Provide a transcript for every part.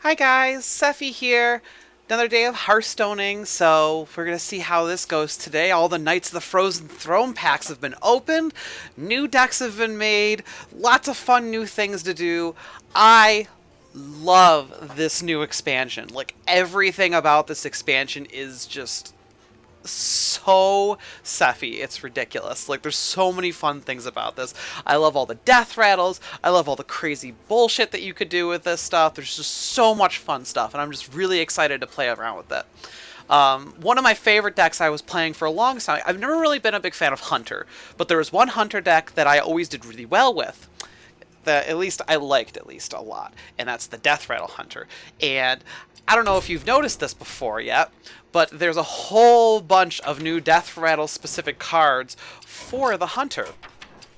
Hi guys, Sephy here. Another day of Hearthstoning, so we're gonna see how this goes today. All the Knights of the Frozen Throne packs have been opened, new decks have been made, lots of fun new things to do. I love this new expansion. Like, everything about this expansion is just so Sephy. It's ridiculous. Like, there's so many fun things about this. I love all the death rattles. I love all the crazy bullshit that you could do with this stuff. There's just so much fun stuff, and I'm just really excited to play around with it. One of my favorite decks I was playing for a long time, I've never really been a big fan of Hunter, but there was one Hunter deck that I always did really well with. That at least I liked a lot, and that's the Deathrattle Hunter. And I don't know if you've noticed this before yet, but there's a whole bunch of new Deathrattle specific cards for the Hunter.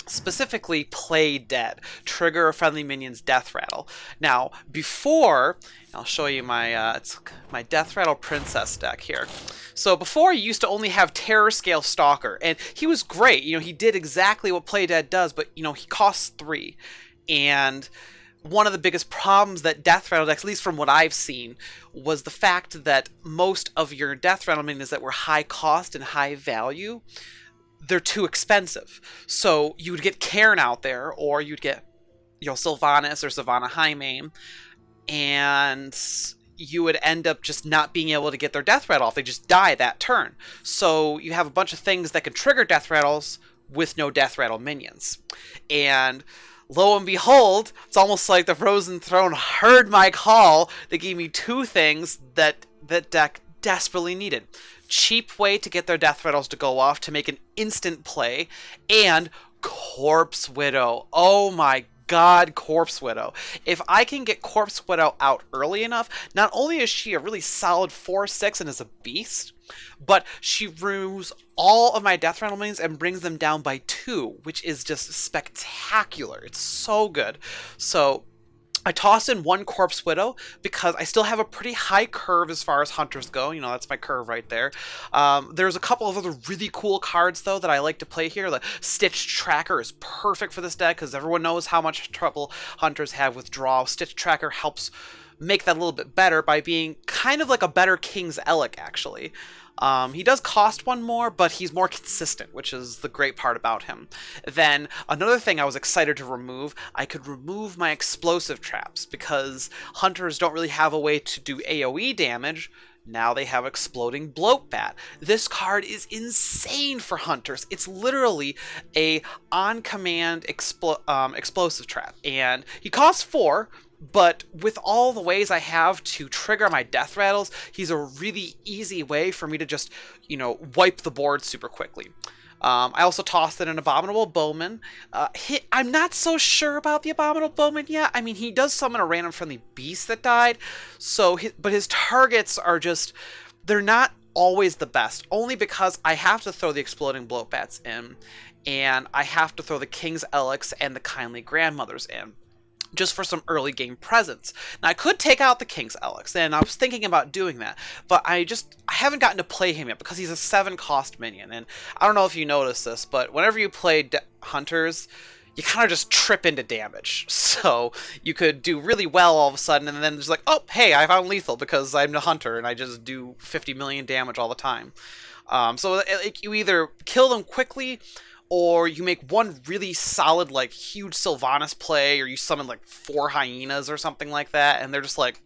Specifically, Play Dead. Trigger a friendly minion's Deathrattle. Now, before, I'll show you my it's my Deathrattle Princess deck here. So before, you used to only have Terror Scale Stalker, and he was great. You know, he did exactly what Play Dead does, but you know, he costs 3. And one of the biggest problems that Deathrattle decks, at least from what I've seen, was the fact that most of your Deathrattle minions that were high cost and high value, they're too expensive. So you would get Cairn out there, or you'd get, you know, Sylvanas or Savannah Highmane, and you would end up just not being able to get their Deathrattle off. They just die that turn. So you have a bunch of things that can trigger Deathrattles with no Deathrattle minions. And lo and behold, it's almost like the Frozen Throne heard my call. They gave me 2 things that that deck desperately needed. Cheap way to get their Deathrattles to go off to make an instant play, and Corpse Widow. Oh my god, Corpse Widow. If I can get Corpse Widow out early enough, not only is she a really solid 4/6 and is a beast, but she removes all of my Deathrattle minions and brings them down by 2, which is just spectacular. It's so good. So I tossed in 1 Corpse Widow because I still have a pretty high curve as far as hunters go. You know, that's my curve right there. There's a couple of other really cool cards, though, that I like to play here. The Stitch Tracker is perfect for this deck because everyone knows how much trouble hunters have with draw. Stitch Tracker helps make that a little bit better by being kind of like a better King's Elec, actually. He does cost 1 more, but he's more consistent, which is the great part about him. Then, another thing I was excited to remove, I could remove my explosive traps, because hunters don't really have a way to do AoE damage. Now they have Exploding Bloat Bat. This card is insane for hunters. It's literally a on-command explosive trap, and he costs 4, but with all the ways I have to trigger my death rattles, he's a really easy way for me to just, you know, wipe the board super quickly. I also tossed in an Abominable Bowman. I'm not so sure about the Abominable Bowman yet. I mean, he does summon a random friendly beast that died, so but his targets are just, they're not always the best, only because I have to throw the Exploding Bloat Bats in, and I have to throw the King's Elex and the Kindly Grandmothers in, just for some early game presence. Now, I could take out the King's Elex, and I was thinking about doing that, but I haven't gotten to play him yet because he's a 7 cost minion, and I don't know if you noticed this, but whenever you play Hunters, you kind of just trip into damage. So you could do really well all of a sudden, and then just like, oh, hey, I found lethal because I'm a Hunter, and I just do 50 million damage all the time. So you either kill them quickly, or you make one really solid, like, huge Sylvanas play, or you summon, like, 4 hyenas or something like that, and they're just like,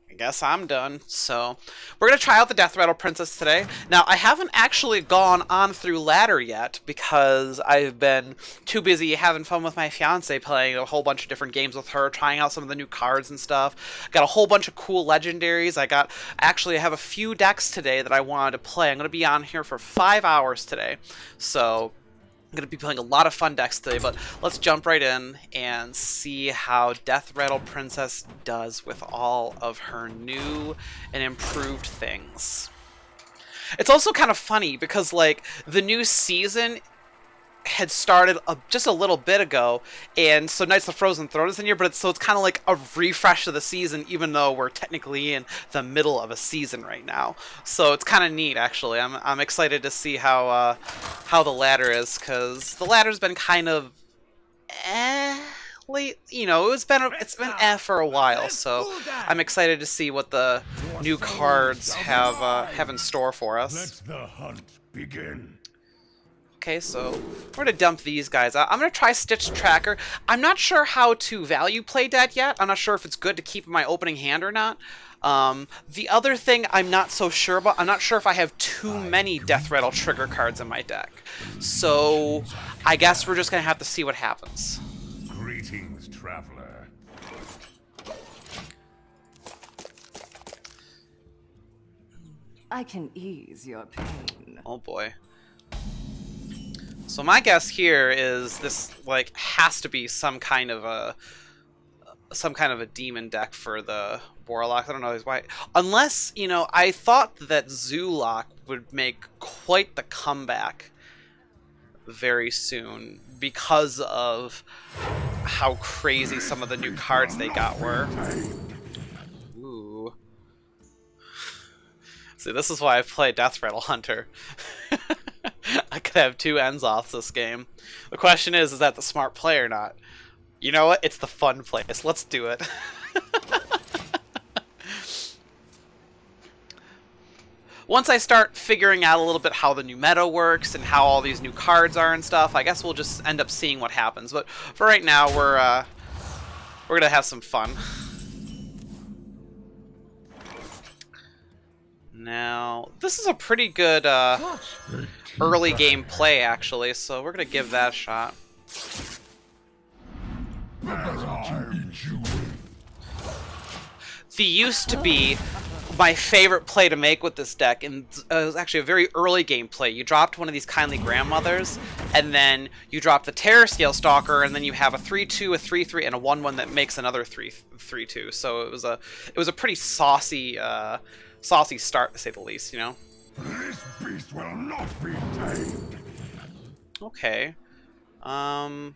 I guess I'm done. So, we're going to try out the Deathrattle Princess today. Now, I haven't actually gone on through ladder yet, because I've been too busy having fun with my fiance, playing a whole bunch of different games with her, trying out some of the new cards and stuff. Got a whole bunch of cool legendaries. I have a few decks today that I wanted to play. I'm going to be on here for 5 hours today. So, I'm going to be playing a lot of fun decks today, but let's jump right in and see how Deathrattle Princess does with all of her new and improved things. It's also kind of funny because, like, the new season had started just a little bit ago, and so Knights of the Frozen Throne is in here, but it's kind of like a refresh of the season, even though we're technically in the middle of a season right now. So it's kind of neat, actually. I'm excited to see how the ladder is, because the ladder's been kind of late, you know, it's been for a while, so I'm excited to see what the new cards have in store for us. Let the hunt begin. Okay, so we're gonna dump these guys out. I'm gonna try Stitch Tracker. I'm not sure how to value play that yet. I'm not sure if it's good to keep in my opening hand or not. The other thing I'm not so sure about, I'm not sure if I have too many Deathrattle trigger cards in my deck. So I guess we're just gonna have to see what happens. Greetings, traveler. I can ease your pain. Oh boy. So my guess here is this like has to be some kind of a demon deck for the Warlock. I don't know why. Unless, you know, I thought that Zoolock would make quite the comeback very soon because of how crazy some of the new cards they got were. Ooh. See, this is why I play Deathrattle Hunter. I could have two ends off this game. The question is that the smart play or not? You know what? It's the fun place. Let's do it. Once I start figuring out a little bit how the new meta works and how all these new cards are and stuff, I guess we'll just end up seeing what happens. But for right now, we're gonna have some fun. Now, this is a pretty good early game play, actually, so we're gonna give that a shot. The used to be my favorite play to make with this deck, and it was actually a very early game play. You dropped one of these Kindly Grandmothers, and then you drop the Terror Scale Stalker, and then you have a 3/2, a 3/3, and a 1/1 that makes another 3/2. So it was a pretty saucy start, to say the least, you know. This beast will not be tamed. Okay. I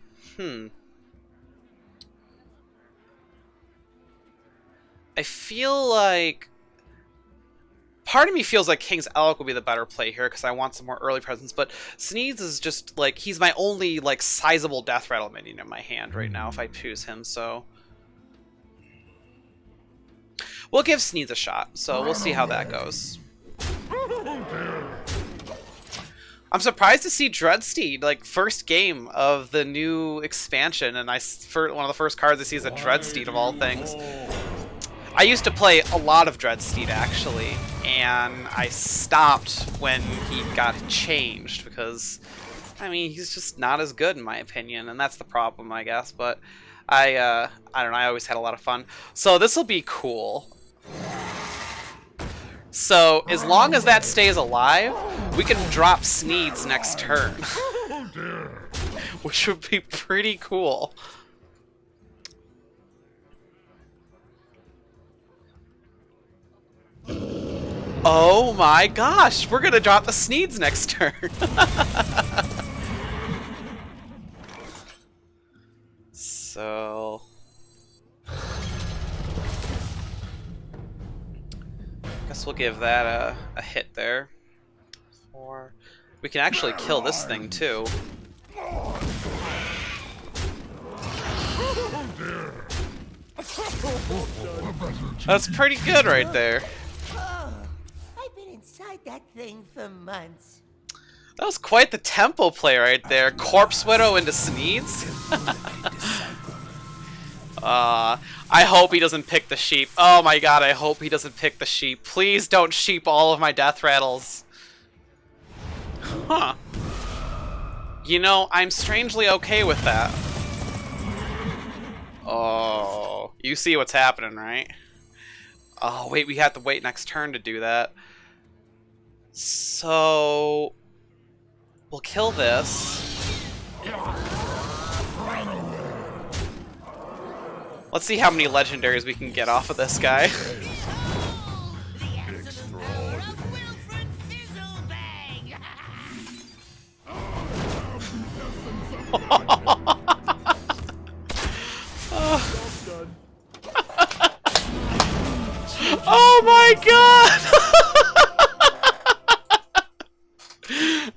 feel like part of me feels like King's Elk will be the better play here because I want some more early presence, but Sneeds is just like he's my only like sizable Deathrattle minion in my hand right now if I choose him, so we'll give Sneeds a shot, so we'll see how that goes. I'm surprised to see Dreadsteed, like, first game of the new expansion, and one of the first cards I see is a Dreadsteed of all things. I used to play a lot of Dreadsteed, actually, and I stopped when he got changed, because, I mean, he's just not as good, in my opinion, and that's the problem, I guess, but I don't know, I always had a lot of fun. So this will be cool. So, as long as that stays alive, we can drop Sneeds next turn. Which would be pretty cool. Oh my gosh, we're gonna drop the Sneeds next turn. So... guess we'll give that a hit there. We can actually kill this thing too. That's pretty good right there. I've been inside that thing for months. That was quite the tempo play right there. Corpse Widow into Sneeds. I hope he doesn't pick the sheep. Oh my god, I hope he doesn't pick the sheep. Please don't sheep all of my Deathrattles. Huh. You know, I'm strangely okay with that. Oh, you see what's happening, right? Oh, wait, we have to wait next turn to do that. So... we'll kill this. Let's see how many legendaries we can get off of this guy. Oh my god!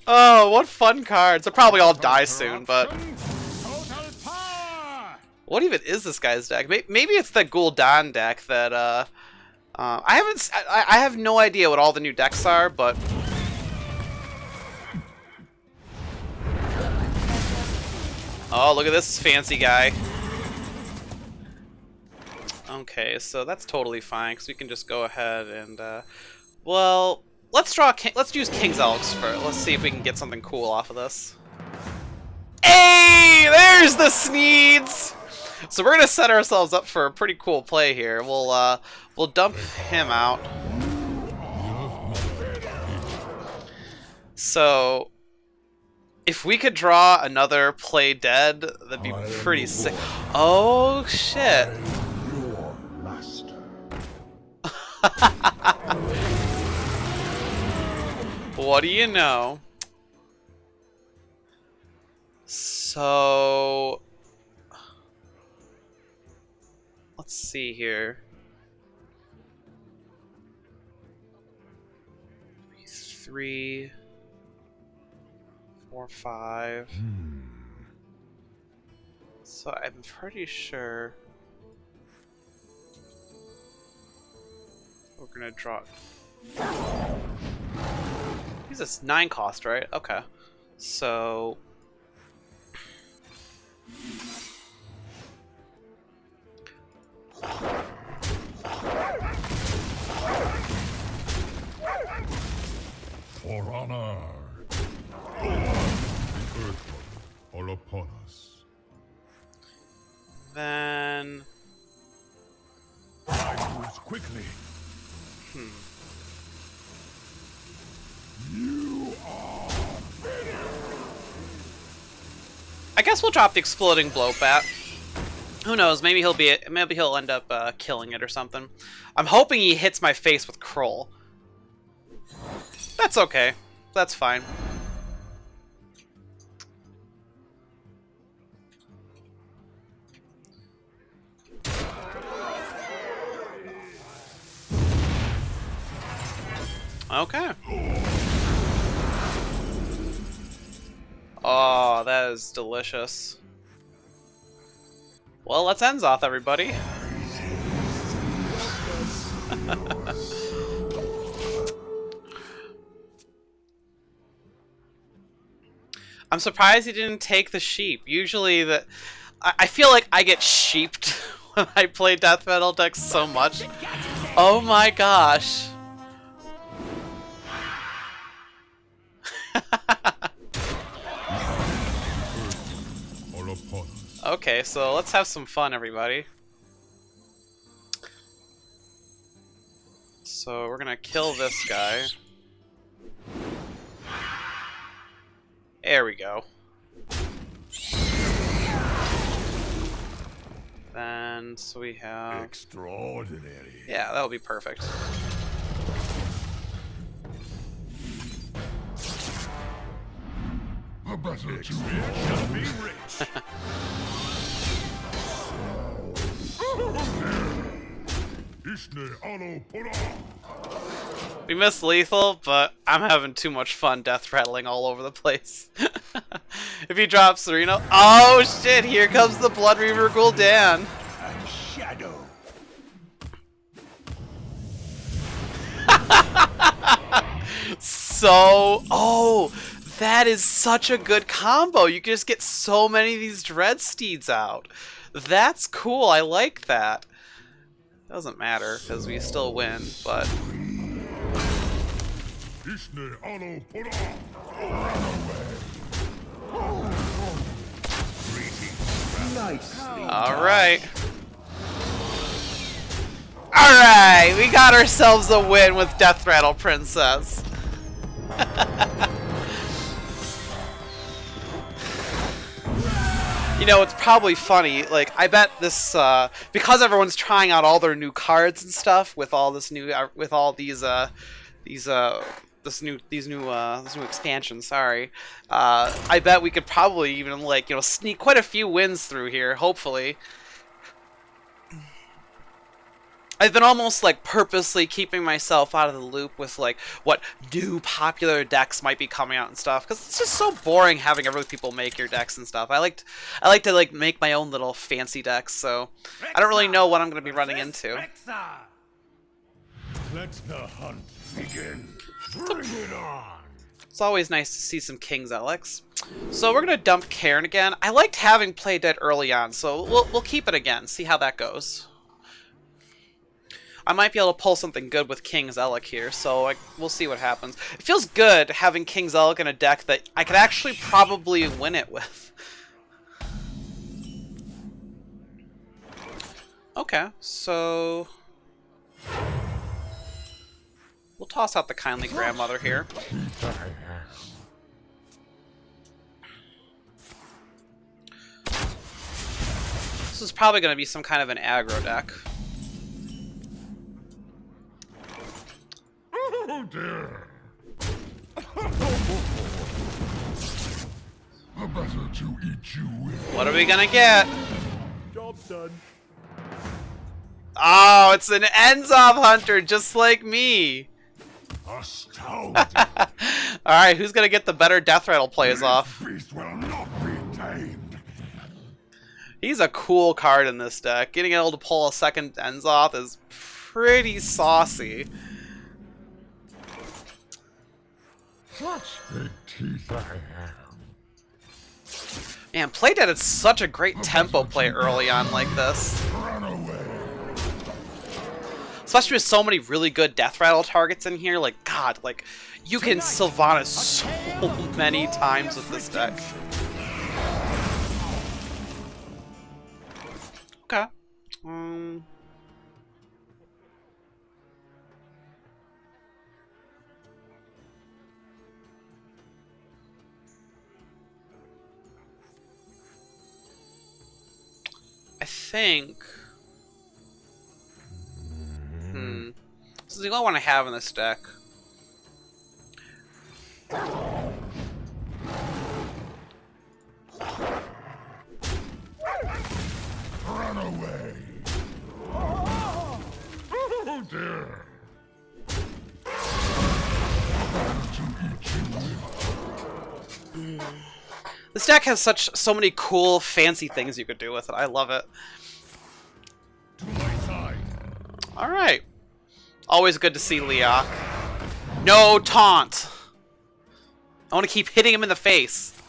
Oh, what fun cards. They'll probably all die soon, but What even is this guy's deck? Maybe it's the Gul'dan deck that I have no idea what all the new decks are, but oh, look at this fancy guy. Okay, so that's totally fine because we can just go ahead and well, let's use King's Elks first. Let's see if we can get something cool off of this. Hey, there's the Sneeds. So we're gonna set ourselves up for a pretty cool play here. We'll dump him out. So if we could draw another Play Dead, that'd be pretty sick. Oh shit! Your master. What do you know? So let's see here. 3, 4, 5. So I'm pretty sure we're gonna draw. He's a 9 cost, right? Okay. So For honor. The earth all upon us. then I moves quickly. You are I guess we'll drop the exploding blow bat. Who knows? Maybe he'll end up killing it or something. I'm hoping he hits my face with Kroll. That's okay. That's fine. Okay. Oh, that is delicious. Well, let's Enzoth, everybody. I'm surprised he didn't take the sheep. Usually I feel like I get sheeped when I play Deathrattle decks so much. Oh my gosh. all upon us. Okay, so let's have some fun, everybody. So we're gonna kill this guy. There we go. Then, so we have... Extraordinary. Yeah, that'll be perfect. The battle to shall be rich. Ishne alo pora. We missed lethal, but I'm having too much fun death rattling all over the place. If he drops Sereno, oh shit! Here comes the Blood Reaver Gul'dan. And shadow. So, oh, that is such a good combo. You can just get so many of these Dread Steeds out. That's cool. I like that. Doesn't matter because we still win, but. Ishne alo pora. Alright. Alright, we got ourselves a win with Deathrattle Princess. You know, it's probably funny, like, I bet this, because everyone's trying out all their new cards and stuff with all this new, with all these new expansions, sorry. I bet we could probably even, like, you know, sneak quite a few wins through here, hopefully. I've been almost like purposely keeping myself out of the loop with like what new popular decks might be coming out and stuff, because it's just so boring having other people make your decks and stuff. I like to like make my own little fancy decks, so I don't really know what I'm going to be running into. Let the hunt begin. Bring it on. It's always nice to see some King's Alex. So we're going to dump Cairn again. I liked having Play Dead early on, so we'll keep it again, see how that goes. I might be able to pull something good with King's Elec here, so we'll see what happens. It feels good having King's Elec in a deck that I could actually probably win it with. Okay, so we'll toss out the Kindly Grandmother here. This is probably going to be some kind of an aggro deck. Oh dear. The better to eat you with. What are we going to get? Job done. Oh, it's an Enzov Hunter, just like me. Astounding. Alright, who's going to get the better Deathrattle plays off? Beast will not be tamed. He's a cool card in this deck. Getting able to pull a second Enzoth is pretty saucy. Such big teeth I have. Man, Playdead is such a great tempo play early on like this. Run away. Especially with so many really good Deathrattle targets in here. Like, God, like, you can Sylvanas so many times with this deck. Okay. I think... This is the only one I have in this deck. Run away. Oh dear. To eat you with. This deck has so many cool, fancy things you could do with it. I love it. To my side. Alright. Always good to see Leok. No taunt! I want to keep hitting him in the face.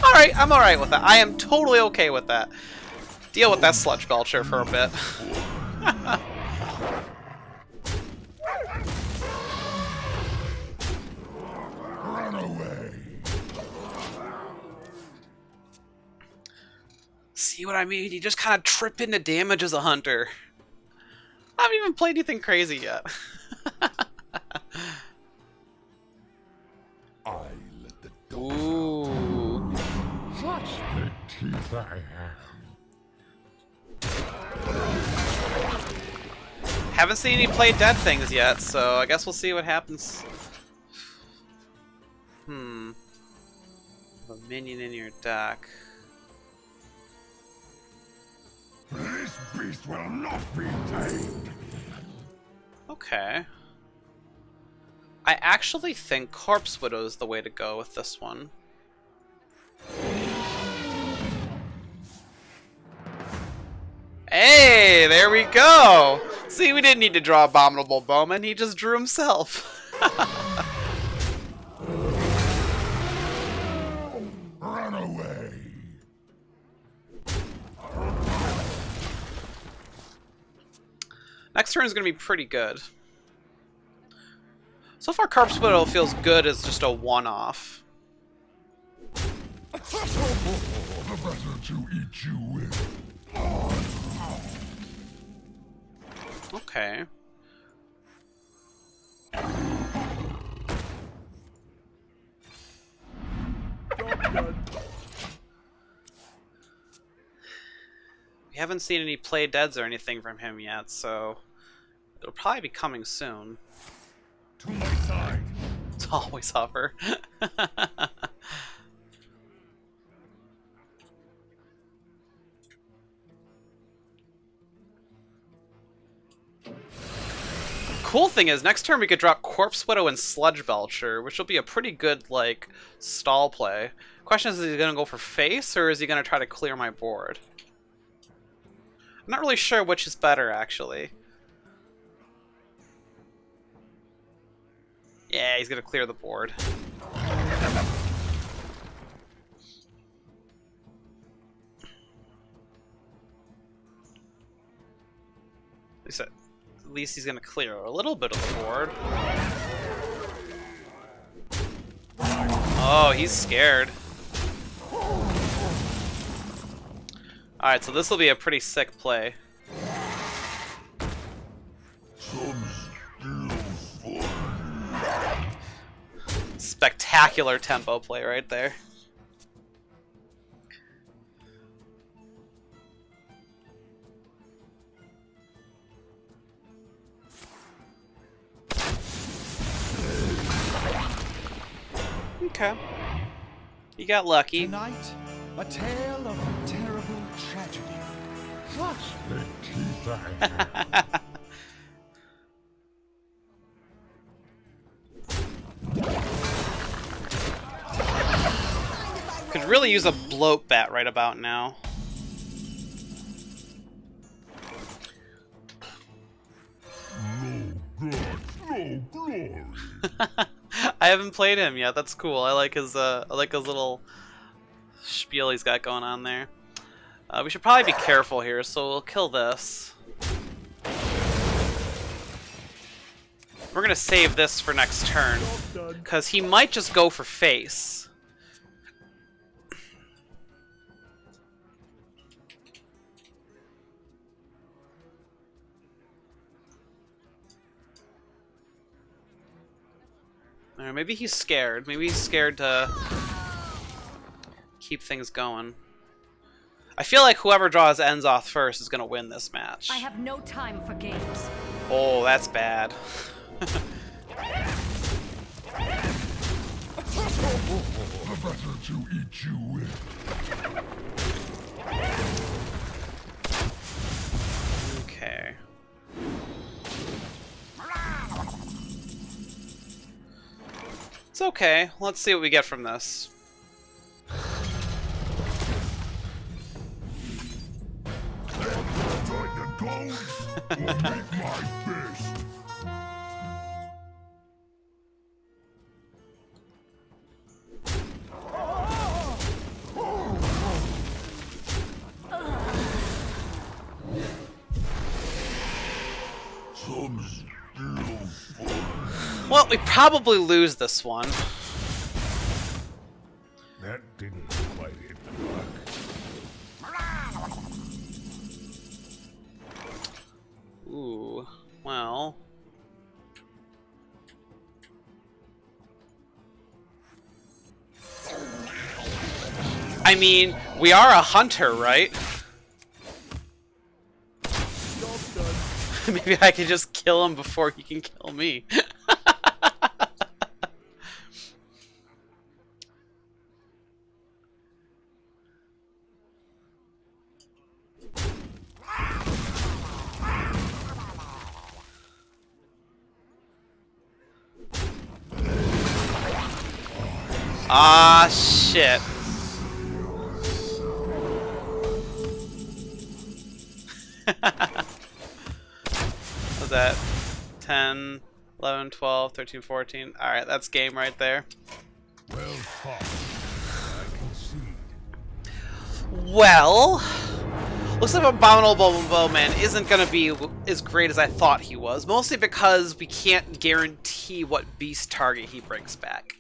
Alright, I'm alright with that. I am totally okay with that. Deal with that Sludge Belcher for a bit. Run away. See what I mean? You just kind of trip into damage as a hunter. I haven't even played anything crazy yet. I let the dog Ooh. Such big teeth I have. Haven't seen any play dead things yet, so I guess we'll see what happens. A minion in your deck. This beast will not be tamed. Okay. I actually think Corpse Widow is the way to go with this one. Hey, there we go! See, we didn't need to draw Abominable Bowman, he just drew himself. Run away. Next turn is going to be pretty good. So far, Corpse Widow feels good as just a one-off. The better to eat you with. Okay. We haven't seen any play deads or anything from him yet, so it'll probably be coming soon. To my side. It's always Huffer. cool thing is, next turn we could drop Corpse Widow and Sludge Belcher, which will be a pretty good, like, stall play. Question is he going to go for face, or is he going to try to clear my board? I'm not really sure which is better, actually. Yeah, he's going to clear the board. At least he's going to clear a little bit of the board. Oh, he's scared. Alright, so this will be a pretty sick play. Spectacular tempo play right there. Okay. You got lucky. Tonight, a tale of terrible tragedy. Trust the teeth I have. Could really use a bloat bat right about now. No God, no glory. I haven't played him yet. That's cool. I like his little spiel he's got going on there. We should probably be careful here, so we'll kill this. We're gonna save this for next turn, because he might just go for face. Or maybe he's scared. Maybe he's scared to keep things going. I feel like whoever draws ends off first is gonna win this match. I have no time for games. Oh, that's bad. Better to eat you with. Okay. It's okay. Let's see what we get from this. Join the goals or make my fist. Some still fun. Well, we probably lose this one. That didn't quite hit the mark. Ooh, well. I mean, we are a hunter, right? Maybe I can just kill him before he can kill me. Ah, shit. What's that? 10, 11, 12, 13, 14. Alright, that's game right there. Well fought. I concede. Well, looks like Abominable Bowman isn't going to be as great as I thought he was. Mostly because we can't guarantee what beast target he brings back.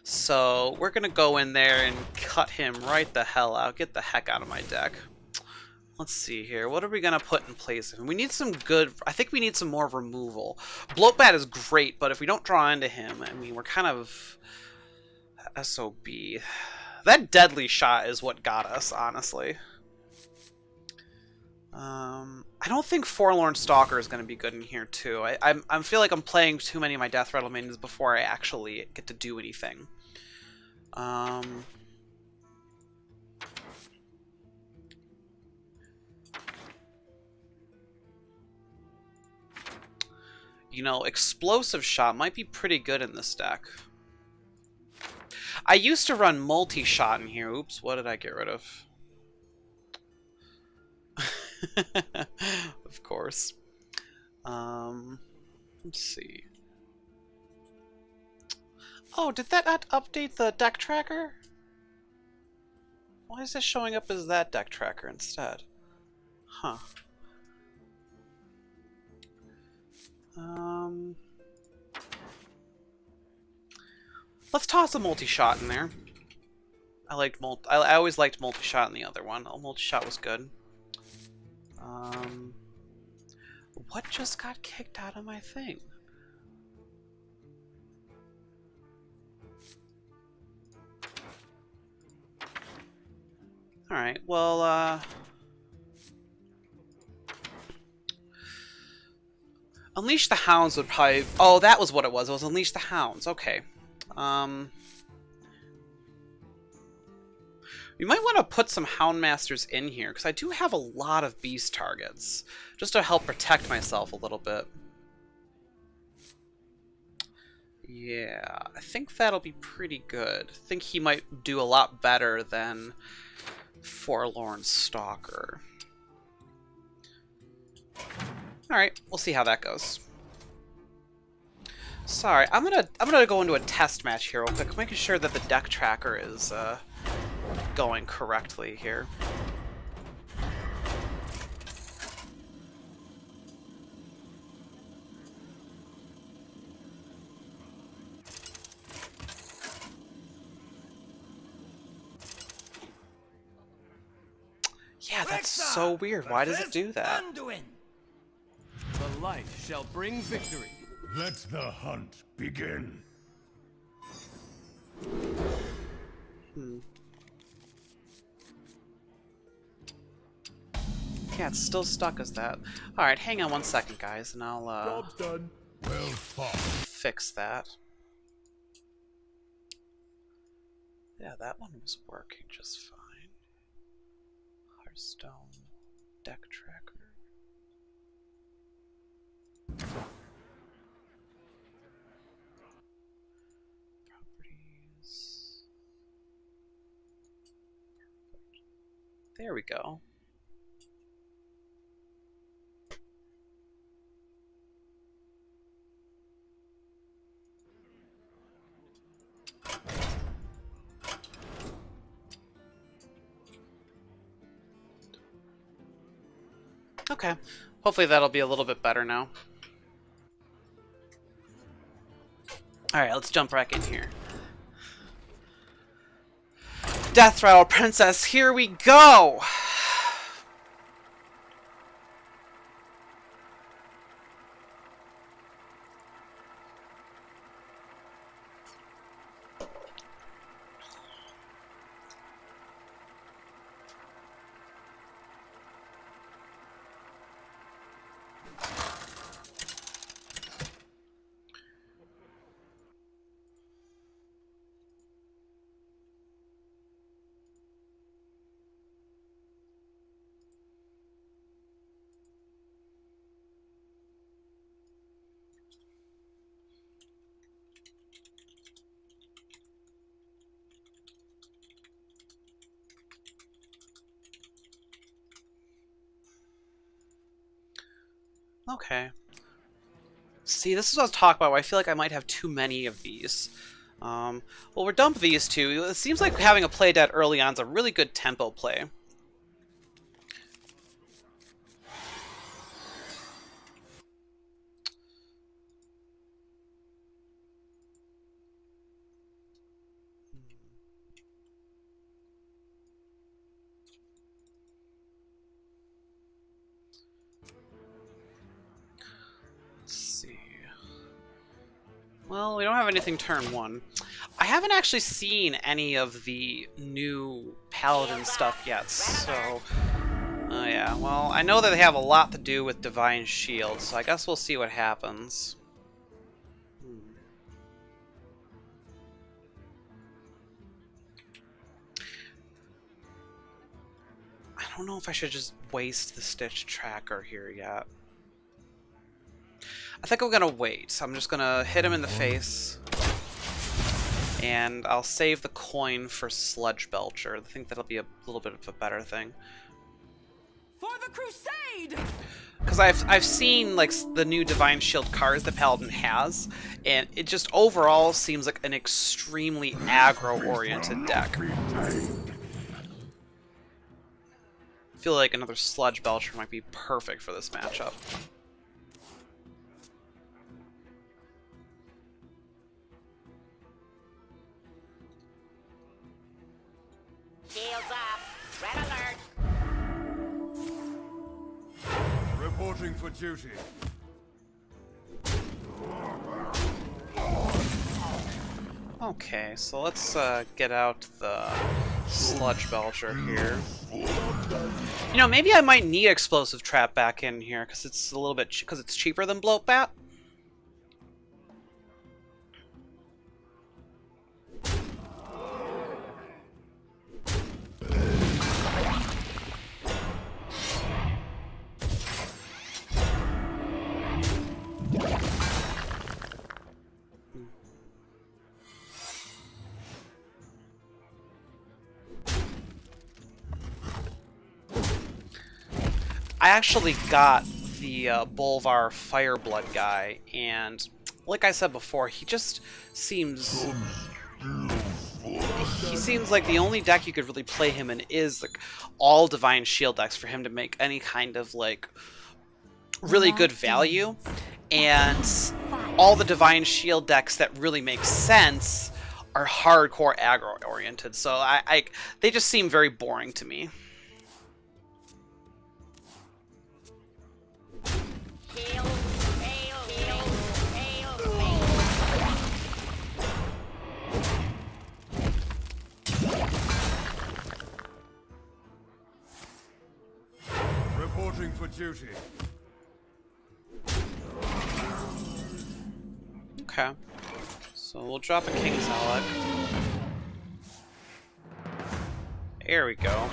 So we're going to go in there and cut him right the hell out. Get the heck out of my deck. Let's see here. What are we going to put in place of him? We need some good... I think we need some more removal. Bloatbat is great, but if we don't draw into him, I mean, we're kind of... SOB. That deadly shot is what got us, honestly. I don't think Forlorn Stalker is going to be good in here, too. I feel like I'm playing too many of my Deathrattle minions before I actually get to do anything. you know, explosive shot might be pretty good in this deck. I used to run multi-shot in here. Oops, what did I get rid of? Of course. Let's see. Oh, did that not update the deck tracker? Why is this showing up as that deck tracker instead? Huh. Let's toss a multi-shot in there. I always liked multi-shot in the other one. Oh, multi-shot was good. What just got kicked out of my thing? Alright, well, Unleash the Hounds would probably... Oh, that was what it was. It was Unleash the Hounds. Okay. We might want to put some Houndmasters in here, because I do have a lot of beast targets, just to help protect myself a little bit. Yeah, I think that'll be pretty good. I think he might do a lot better than Forlorn Stalker. Alright, we'll see how that goes. Sorry, I'm gonna go into a test match here real quick, making sure that the deck tracker is going correctly here. Yeah, that's so weird. Why does it do that? The light shall bring victory. Let the hunt begin. Yeah, it's still stuck as that. Alright, hang on one second, guys, and I'll Job's done. Well fought. fix that. Yeah, that one was working just fine. Hearthstone deck tracker. Properties. There we go. Okay. Hopefully that'll be a little bit better now. Alright, let's jump back in here. Deathrattle Princess, here we go! Okay. See, this is what I was talking about. I feel like I might have too many of these. Well, we're done with these two. It seems like having a play dead early on is a really good tempo play. Well, we don't have anything turn one. I haven't actually seen any of the new Paladin stuff yet, so... yeah, well, I know that they have a lot to do with Divine Shield, so I guess we'll see what happens. I don't know if I should just waste the Stitch Tracker here yet. I think I'm gonna wait. I'm just gonna hit him in the face. And I'll save the coin for Sludge Belcher. I think that'll be a little bit of a better thing. For the crusade! Because I've seen like the new Divine Shield cards that Paladin has, and it just overall seems like an extremely aggro-oriented deck. I feel like another Sludge Belcher might be perfect for this matchup. Shields up. Red alert. Reporting for duty. Okay, so let's get out the Sludge Belcher here. You know, maybe I might need Explosive Trap back in here because it's a little bit because it's cheaper than Bloat Bat. I actually got the Bolvar Fireblood guy, and like I said before, he just seems... He seems like the only deck you could really play him in is like all Divine Shield decks for him to make any kind of like really good value, and all the Divine Shield decks that really make sense are hardcore aggro oriented, so they just seem very boring to me. Reporting for duty. Okay, so we'll drop a King's Alec. There we go.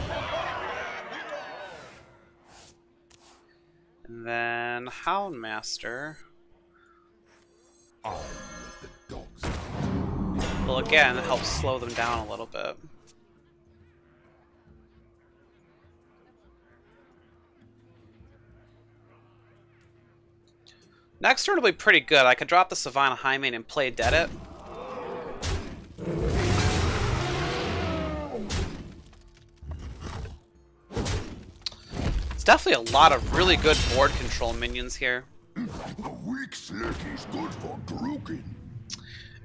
And then Houndmaster. Well, again, it helps slow them down a little bit. Next turn will be pretty good. I could drop the Savannah Highmane and play Dead It. It's definitely a lot of really good board control minions here. A weak slick is good for drugging.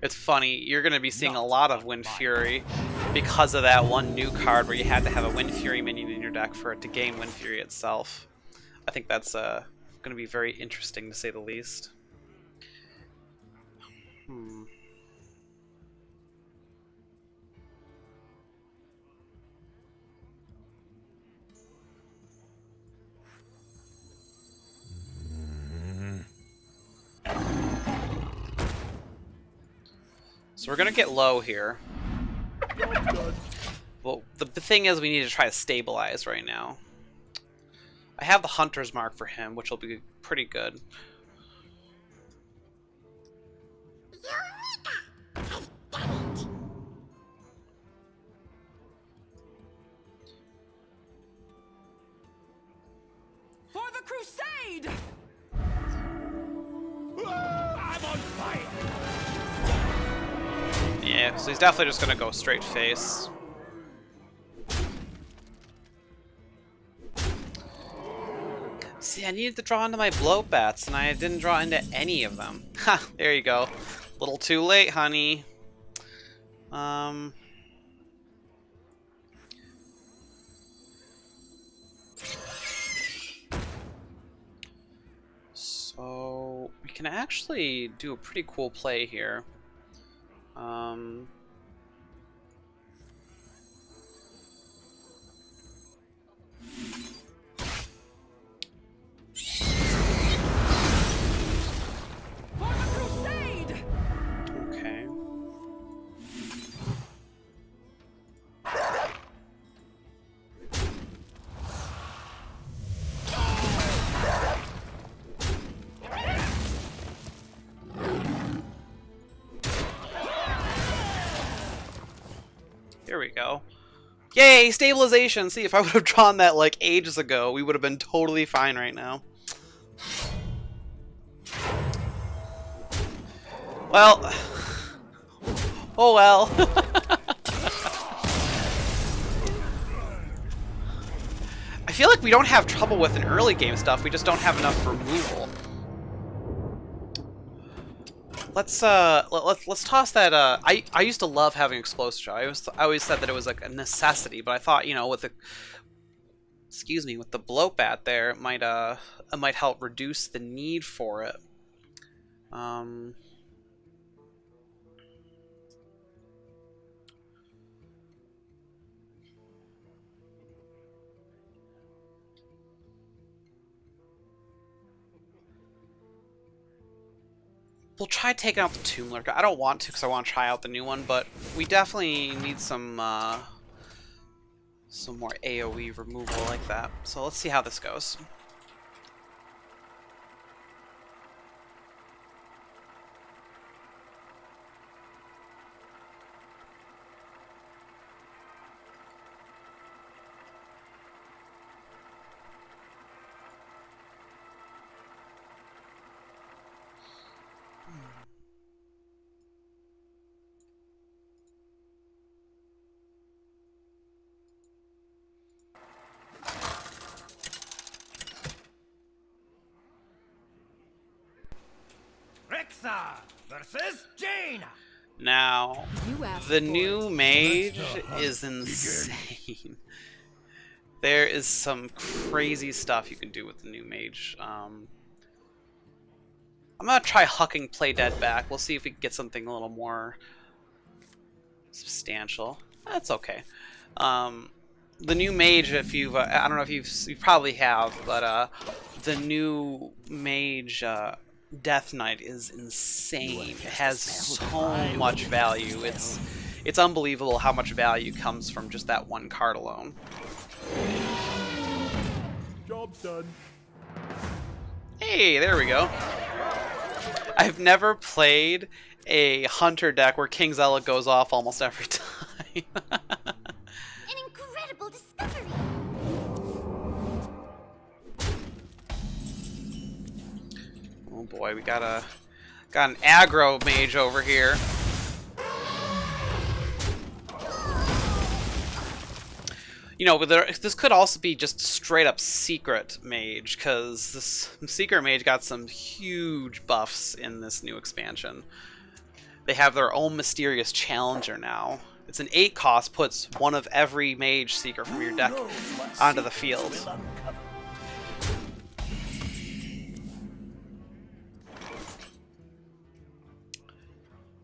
It's funny, you're going to be seeing a lot of Wind Fury because of that one new card where you had to have a Wind Fury minion in your deck for it to gain Wind Fury itself. I think that's going to be very interesting to say the least. So we're going to get low here. Well, the thing is we need to try to stabilize right now. I have the Hunter's Mark for him, which will be pretty good. For the crusade! I'm on fire. Yeah, so he's definitely just going to go straight face. See, I needed to draw into my Bloat Bats, and I didn't draw into any of them. Ha! There you go. Little too late, honey. So we can actually do a pretty cool play here. For the crusade! Okay. There we go. Yay, stabilization! See, if I would have drawn that like ages ago, we would have been totally fine right now. Well, oh well. I feel like we don't have trouble with an early game stuff, we just don't have enough removal. Let's toss that. I used to love having explosive shot. I always said that it was like a necessity, but I thought, you know, with the with the bloat there, it might help reduce the need for it. We'll try taking out the Tomb Lurker. I don't want to because I want to try out the new one, but we definitely need some more AoE removal like that. So let's see how this goes. Versus Jaina. Now, the new mage is insane. There is some crazy stuff you can do with the new mage. I'm gonna try hucking Play Dead back. We'll see if we can get something a little more substantial. That's okay. The new mage, if you've, I don't know if you probably have, but the new mage Death Knight is insane. It has so much value. It's unbelievable how much value comes from just that one card alone. Job's done. Hey, there we go. I've never played a hunter deck where King Zealot goes off almost every time. An incredible discovery! Oh boy, we got an aggro mage over here. You know, this could also be just straight up secret mage, because this secret mage got some huge buffs in this new expansion. They have their own mysterious challenger now. It's an 8 cost, puts one of every mage seeker from your deck onto the field.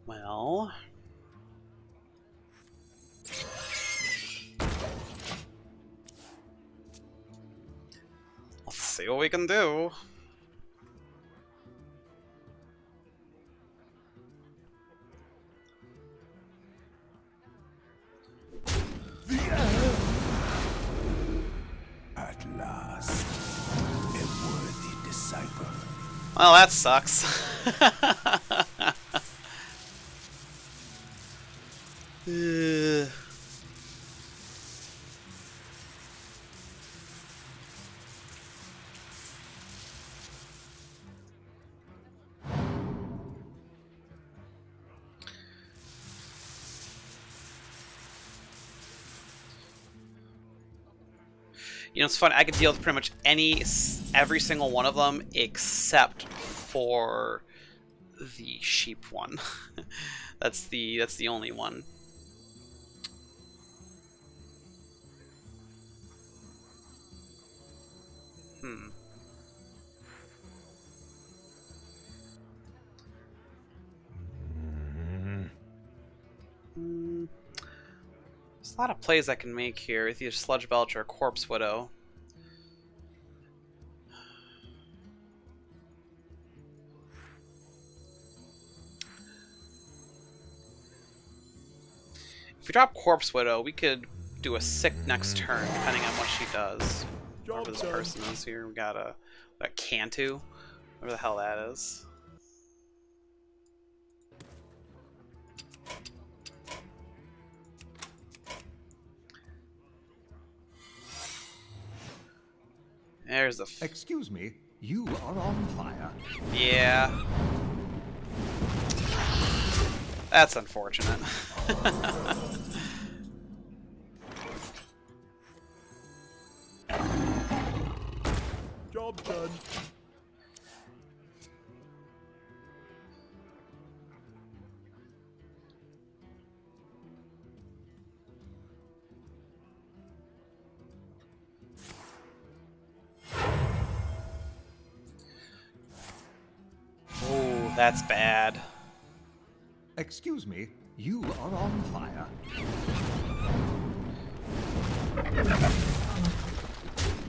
Well, let's see what we can do. At last, a worthy disciple. Well, that sucks. You know, it's funny. I could deal with pretty much every single one of them except for the sheep one. that's the only one. There's a lot of plays I can make here with either Sludge Belch or Corpse Widow. If we drop Corpse Widow, we could do a sick next turn, depending on what she does. Whoever this person is here. We got a Cantu, whatever the hell that is. There's the... Excuse me, you are on fire. Yeah. That's unfortunate. Job done. Ooh, that's bad. Excuse me, you are on fire.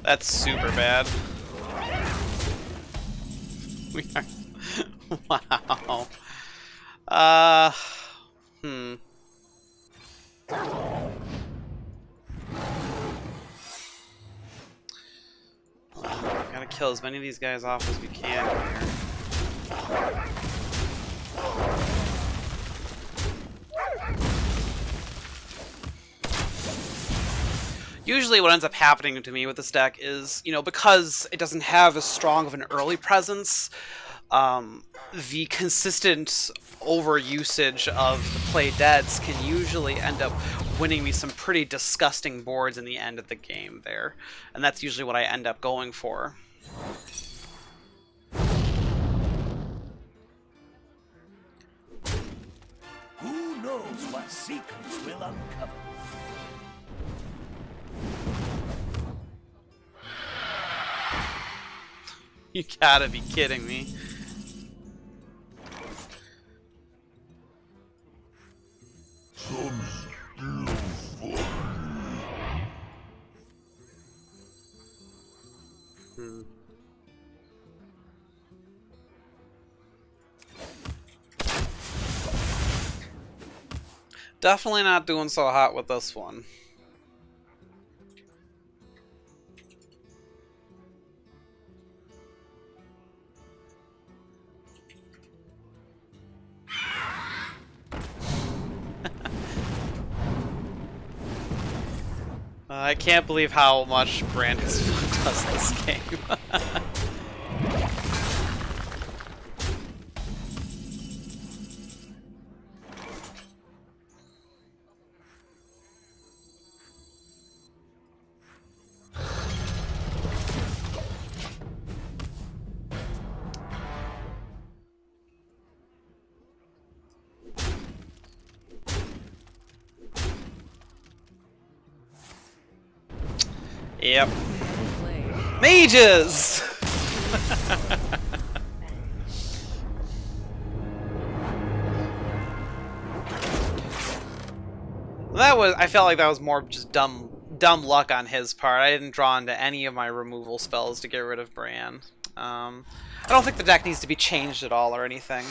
That's super bad. We are... Wow. Gotta kill as many of these guys off as we can here. Usually what ends up happening to me with this deck is, you know, because it doesn't have as strong of an early presence, the consistent overusage of the play deads can usually end up winning me some pretty disgusting boards in the end of the game there. And that's usually what I end up going for. Who knows what secrets will uncover? You gotta be kidding me. Some still fun. Definitely not doing so hot with this one. I can't believe how much Brand has fucked us this game. Yep. Mages! I felt like that was more just dumb luck on his part. I didn't draw into any of my removal spells to get rid of Bran. I don't think the deck needs to be changed at all or anything.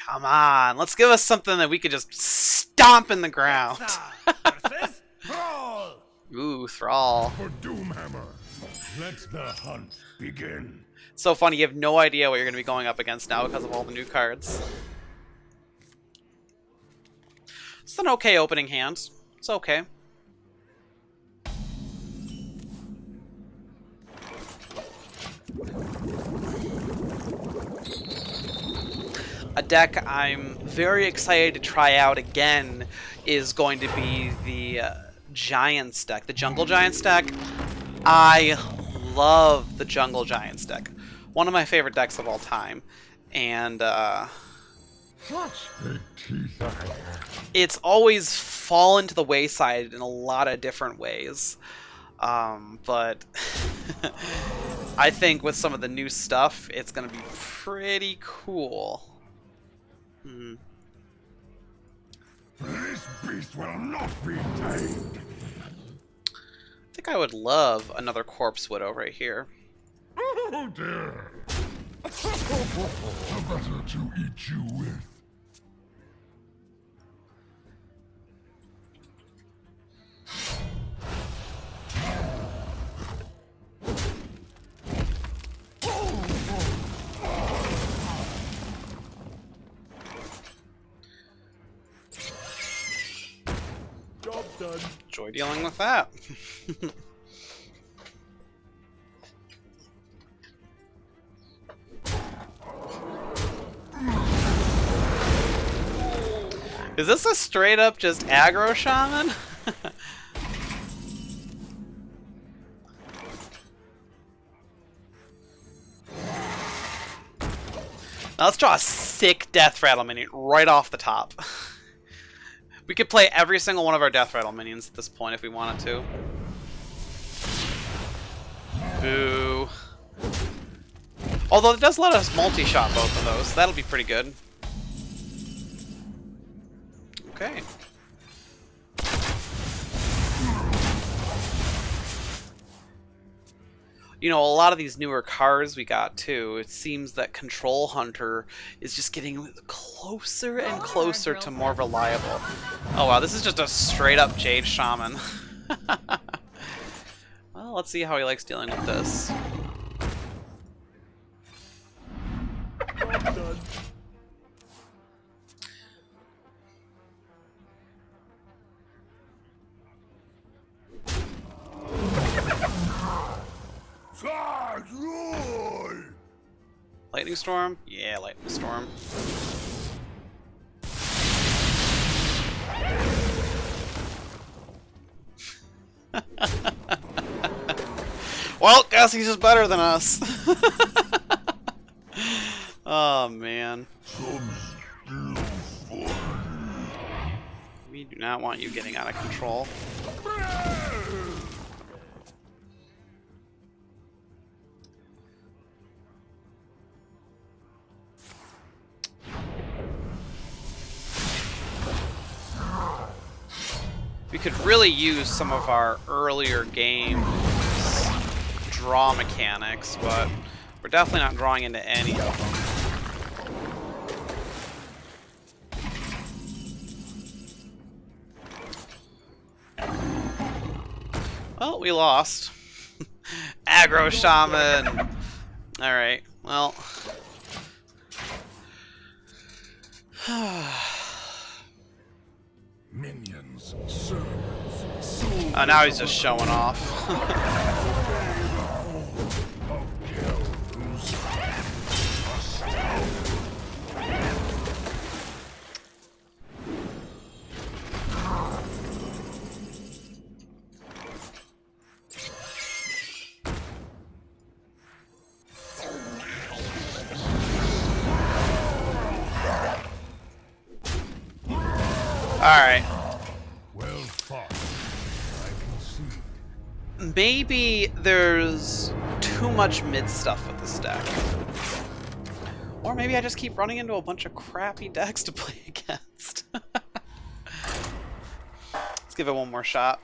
Come on, let's give us something that we could just stomp in the ground. Ooh, Thrall. For Doomhammer, let the hunt begin. It's so funny, you have no idea what you're going to be going up against now because of all the new cards. It's an okay opening hand. It's okay. A deck I'm very excited to try out again is going to be the Giants deck, the Jungle Giants deck. I love the Jungle Giants deck. One of my favorite decks of all time. And it's always fallen to the wayside in a lot of different ways. But I think with some of the new stuff, it's going to be pretty cool. This beast will not be tamed. I think I would love another Corpse Widow right here. Oh dear. A better to eat you with. Enjoy dealing with that. Is this a straight up just aggro shaman? Now let's draw a sick Deathrattle minion right off the top. We could play every single one of our Deathrattle minions at this point if we wanted to. Boo. Although it does let us multi-shot both of those, so that'll be pretty good. Okay. You know, a lot of these newer cards we got too, it seems that Control Hunter is just getting closer and closer to more reliable. Oh wow, this is just a straight up Jade Shaman. Well, let's see how he likes dealing with this. Lightning Storm? Yeah, Lightning Storm. Well, guess he's just better than us. Oh, man. We do not want you getting out of control. We could really use some of our earlier games draw mechanics, but we're definitely not drawing into any of them. Well, we lost. Aggro Shaman! Alright, well. Minions, servants, Oh, now he's just showing off. Alright. well fought. I concede. Maybe there's too much mid stuff with this deck. Or maybe I just keep running into a bunch of crappy decks to play against. Let's give it one more shot.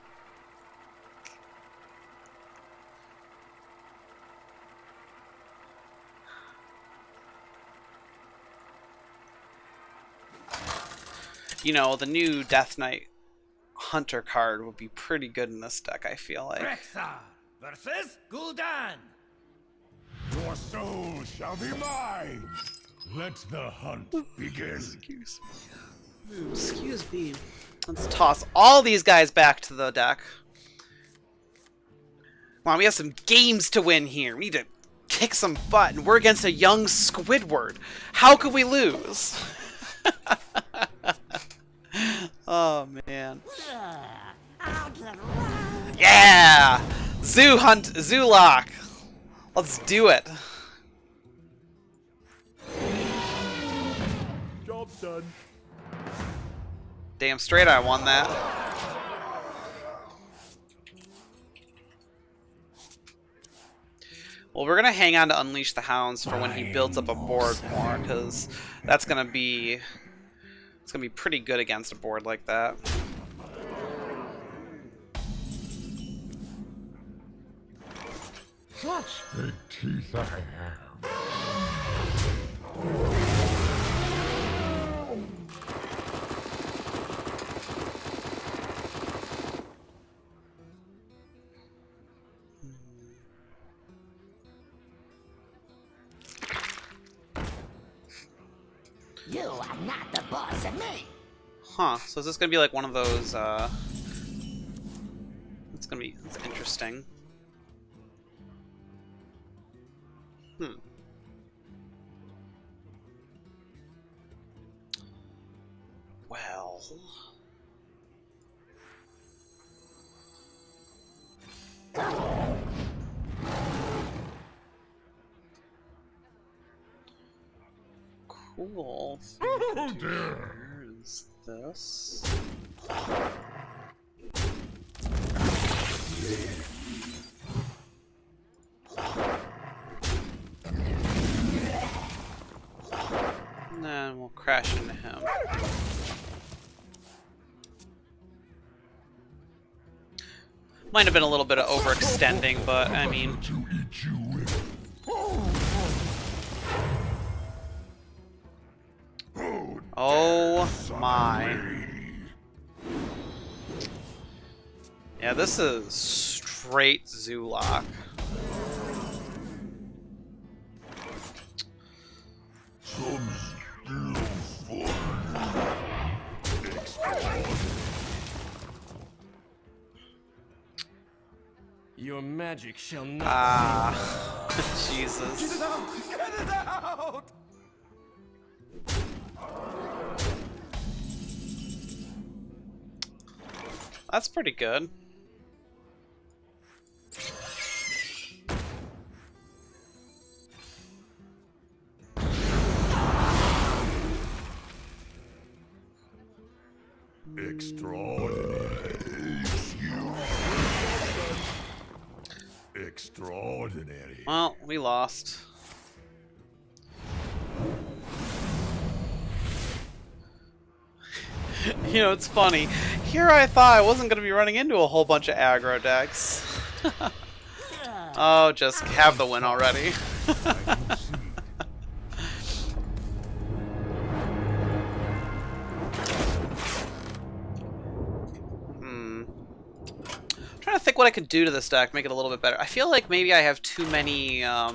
You know, the new Death Knight Hunter card would be pretty good in this deck, I feel like. Rexar versus Gul'dan. Your soul shall be mine. Let the hunt begin. Excuse me. Let's toss all these guys back to the deck. Come on, we have some games to win here. We need to kick some butt, and we're against a young Squidward. How could we lose? Oh, man. Yeah! Zoo lock! Let's do it. Job done. Damn straight I won that. Well, we're gonna hang on to Unleash the Hounds for when he builds up a board more, because that's gonna be pretty good against a board like that. Such big teeth I have. You are not the boss of me. Huh, so is this gonna be like one of those That's interesting. Well. Cool. Here's this. And then we'll crash into him. Might have been a little bit of overextending, but I mean. Oh my. Yeah, this is straight Zulok. Your magic shall not. Jesus. Get it out! Get it out! That's pretty good. Extraordinary. Extraordinary. Well, we lost. You know, it's funny. Here I thought I wasn't going to be running into a whole bunch of aggro decks. Oh, just have the win already. Trying to think what I could do to this deck, make it a little bit better. I feel like maybe I have too many of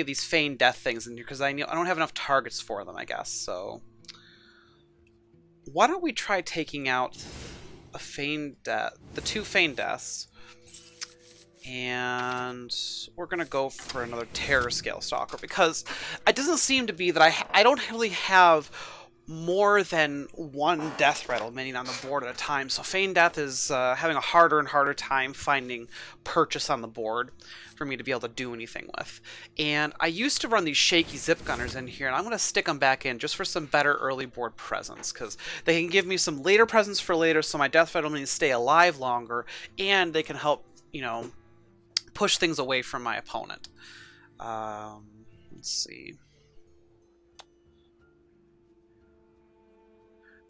these feigned death things in here because I don't have enough targets for them, I guess. So why don't we try taking out a feigned death, the 2 feigned deaths, and we're gonna go for another Terror Scale Stalker because it doesn't seem to be that I don't really have more than 1 Deathrattle minion on the board at a time, so Feigned Death is having a harder and harder time finding purchase on the board for me to be able to do anything with. And I used to run these shaky Zip Gunners in here, and I'm going to stick them back in just for some better early board presence, because they can give me some later presence for later so my Deathrattle minions stay alive longer, and they can help, you know, push things away from my opponent. Let's see.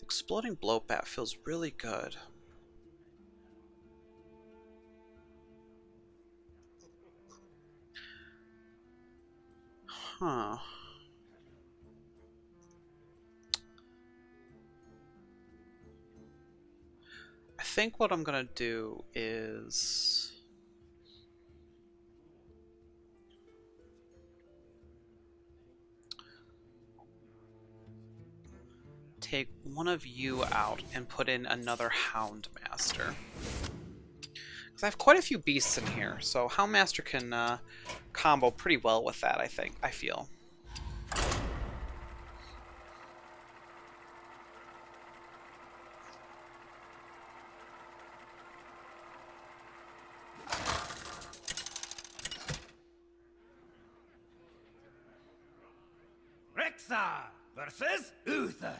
Exploding Bloatbat feels really good. Huh. I think what I'm gonna do is take one of you out and put in another Houndmaster. Because I have quite a few beasts in here, so Houndmaster can combo pretty well with that, I feel. Rexa versus Uther.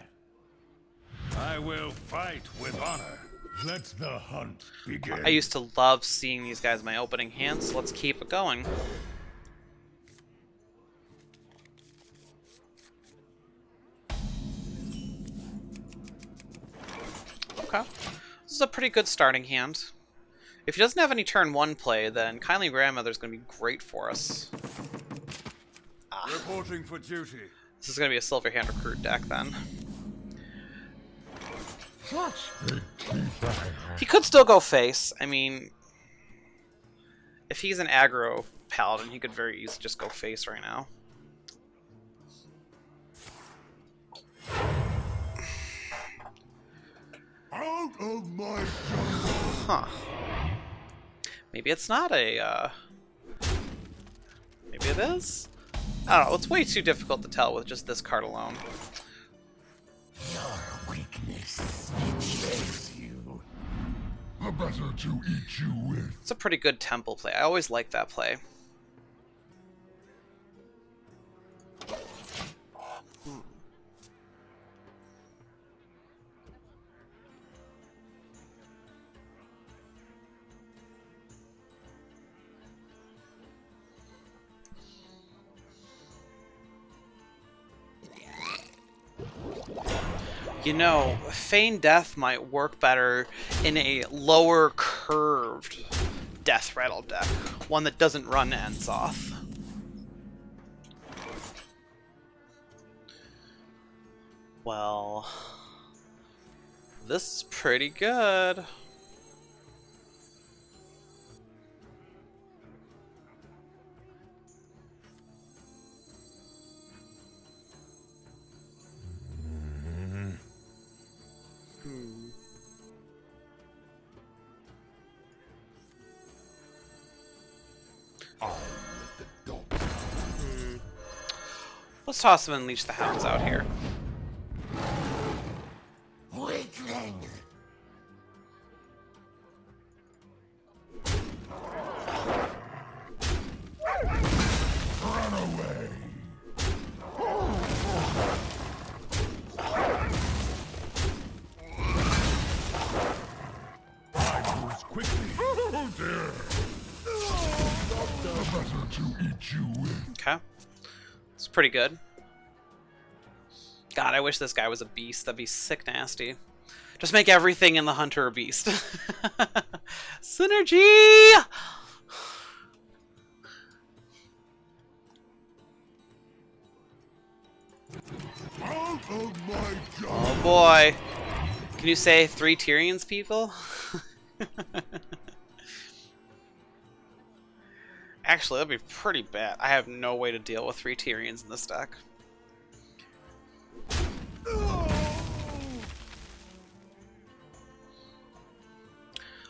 I will fight with honor. Let the hunt begin. I used to love seeing these guys in my opening hand, so let's keep it going. Okay. This is a pretty good starting hand. If he doesn't have any turn 1 play, then Kindly Grandmother is going to be great for us. Reporting for duty. This is going to be a Silverhand Recruit deck, then. He could still go face. I mean, if he's an aggro paladin, he could very easily just go face right now. Out of my Huh. Maybe it's not a, maybe it is? I don't know, it's way too difficult to tell with just this card alone. Your weakness betrays you. The better to eat you with. It's a pretty good temple play. I always like that play. You know, Feign Death might work better in a lower curved Deathrattle deck. One that doesn't run Enzoth. Well, this is pretty good. Let's toss him and leash the hounds out here. Weakling. Run away. I moves quickly. Oh dear. The better to eat you with. Okay. It's pretty good. God, I wish this guy was a beast. That'd be sick nasty. Just make everything in the hunter a beast. Synergy! Out of my job. Oh boy. Can you say 3 Tyrians, people? Actually, that'd be pretty bad. I have no way to deal with 3 Tyrians in this deck.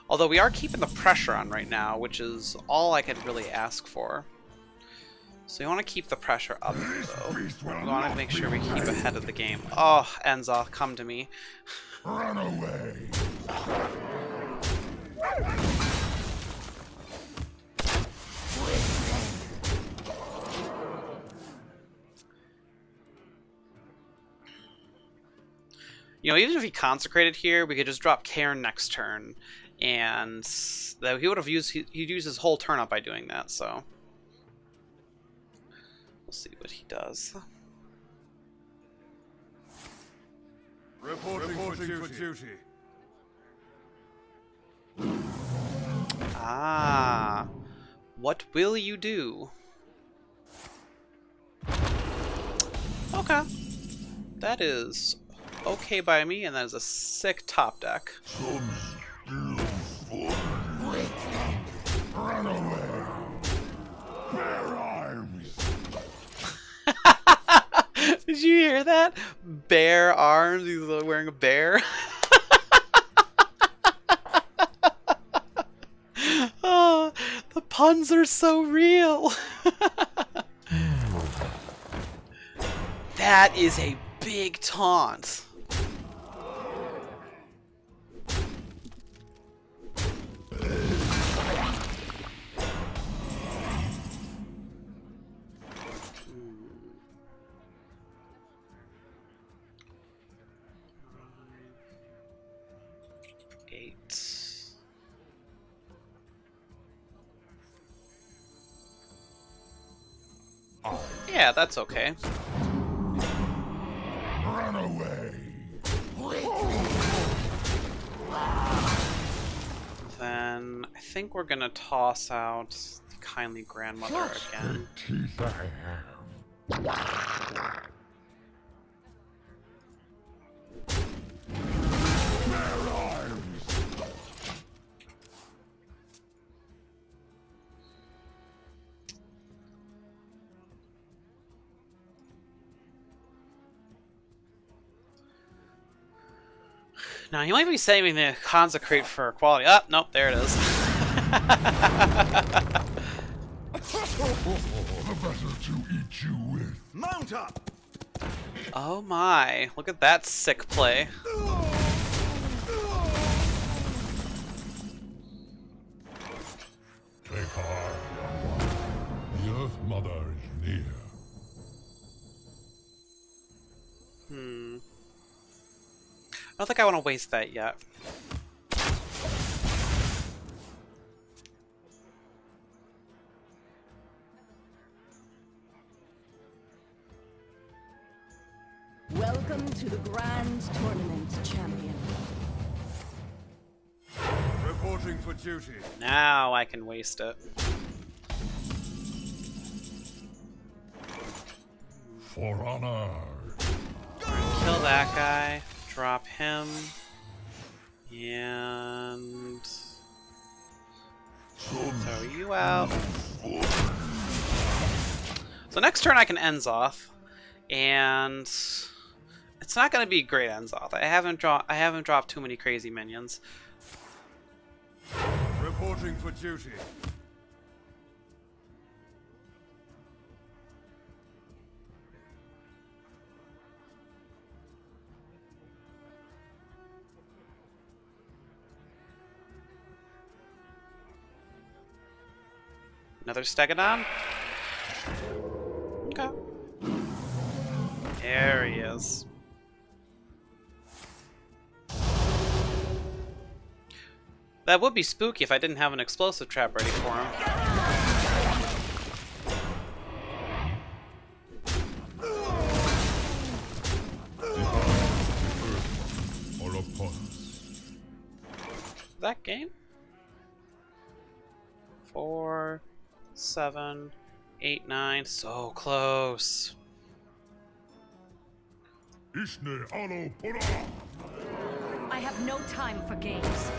Although we are keeping the pressure on right now, which is all I could really ask for. So you want to keep the pressure up, though. We want to make sure we keep ahead of the game. Oh, Enzoth, come to me. Run away. You know, even if he consecrated here, we could just drop Cairn next turn, and that he would have used he'd use his whole turn up by doing that. So we'll see what he does. Reporting for duty. Ah, what will you do? Okay, that is okay by me, and that is a sick top deck. Run away. Bear arms. Did you hear that? Bear arms. He's wearing a bear. Oh, the puns are so real. That is a big taunt. Yeah, that's okay. Run away. Then I think we're gonna toss out the kindly grandmother again. Teeth I have. Bear arms. Now, he might be saving the consecrate for quality. Ah, nope, there it is. The better to eat you with. Mount up! Oh my, look at that sick play. Take heart, young one. The Earth Mother is near. I don't think I want to waste that yet. Welcome to the Grand Tournament, champion. Reporting for duty. Now I can waste it. For honor. Kill that guy. Drop him. And... throw you out. So next turn I can Enzoth. And... it's not going to be great Enzoth. I haven't dropped too many crazy minions. Reporting for duty. Another Stegodon? Okay. There he is. That would be spooky if I didn't have an explosive trap ready for him. Or upon us. That game? 4, 7, 8, 9. So close. Ishne alo pura. I have no time for games.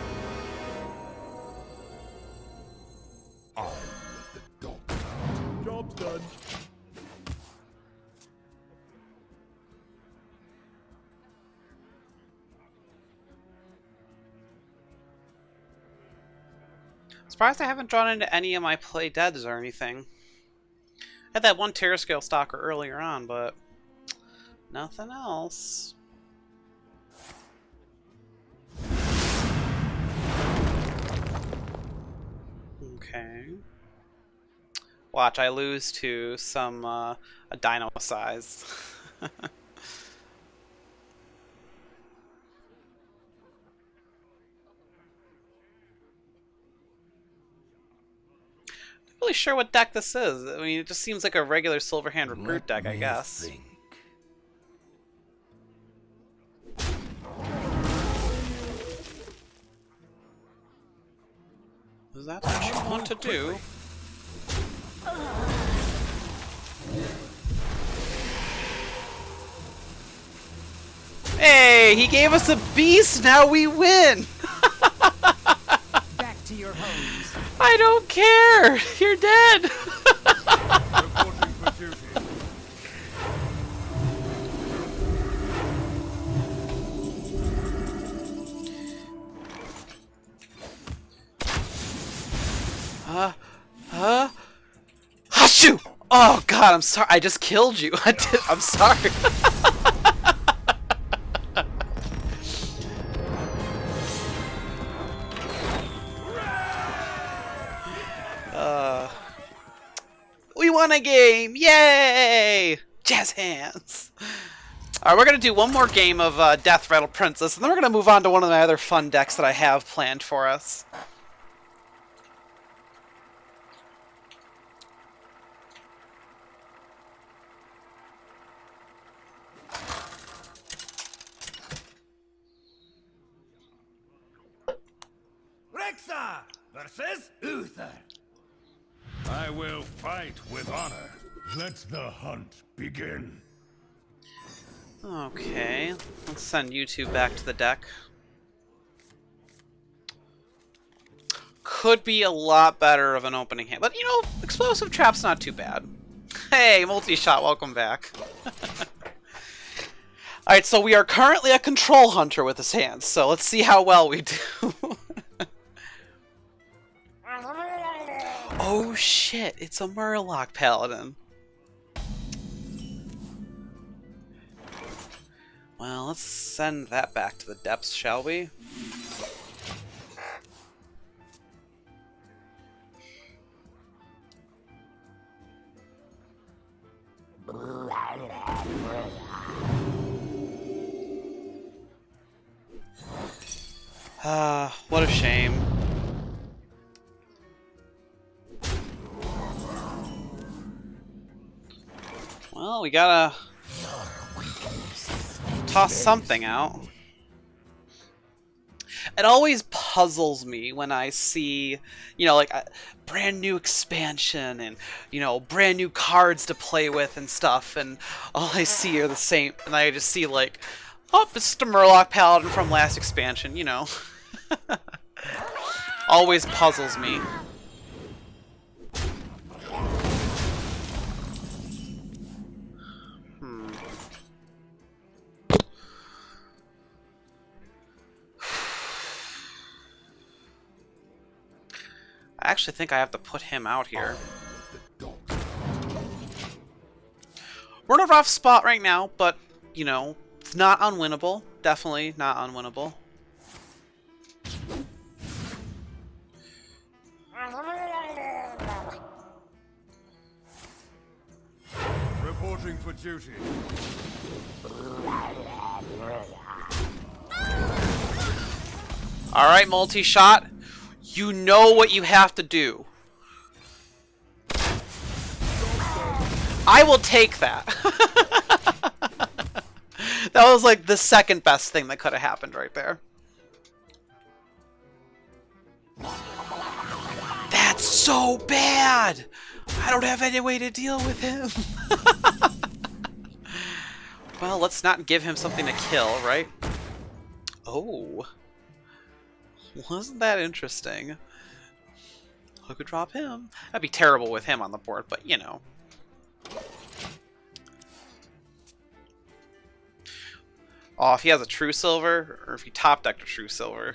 I let the dog out. Job's done. Surprised I haven't drawn into any of my play deads or anything. I had that one Terror Scale Stalker earlier on, but nothing else. Okay. Watch, I lose to some a dino size. Not really sure what deck this is. I mean, it just seems like a regular Silverhand Recruit deck, I guess. Think. Is that what you want to do? Hey, he gave us a beast, now we win! Back to your homes. I don't care! You're dead! Reporting for duty. Hashu! Oh god, I'm sorry. I just killed you. I'm sorry. We won a game! Yay! Jazz hands! Alright, we're gonna do one more game of Deathrattle Princess, and then we're gonna move on to one of my other fun decks that I have planned for us. Rexa versus Uther. I will fight with honor. Let the hunt begin. Okay, let's send you two back to the deck. Could be a lot better of an opening hand, but you know, Explosive Trap's not too bad. Hey, Multi-Shot, welcome back. Alright, so we are currently a Control Hunter with his hands, so let's see how well we do. Oh shit, it's a Murloc Paladin. Well, let's send that back to the depths, shall we? Ah, what a shame. Well, we gotta toss something out. It always puzzles me when I see, you know, like a brand new expansion and, you know, brand new cards to play with and stuff, and all I see are the same, and I just see like, oh, it's just a Murloc Paladin from last expansion, you know. Always puzzles me. I actually think I have to put him out here. We're in a rough spot right now, but, you know, it's not unwinnable. Definitely not unwinnable. Reporting for duty. Alright, multi-shot. You know what you have to do. I will take that. That was like the second best thing that could have happened right there. That's so bad! I don't have any way to deal with him. Well, let's not give him something to kill, right? Oh. Wasn't that interesting? Who could drop him? That'd be terrible with him on the board, but you know. Oh, if he has a True Silver, or if he top decked a True Silver.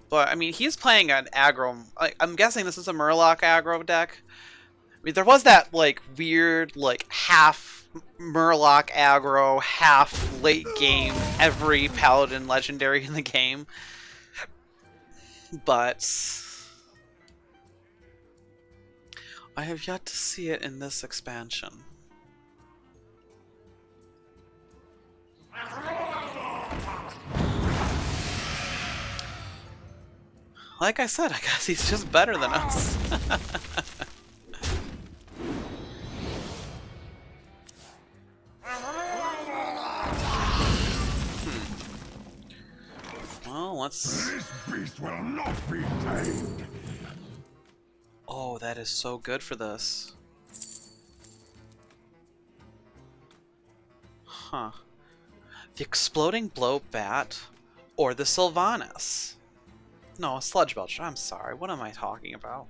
But, I mean, he's playing an aggro... I'm guessing this is a Murloc aggro deck. I mean, there was that, like, weird, like, half Murloc aggro, half late game, every Paladin legendary in the game. But I have yet to see it in this expansion. Like I said, I guess he's just better than us. Well, let's... This beast will not be tamed. Oh, that is so good for this. Huh. The Exploding Blow Bat or the Sylvanas. No, a Sludge Belcher. I'm sorry. What am I talking about?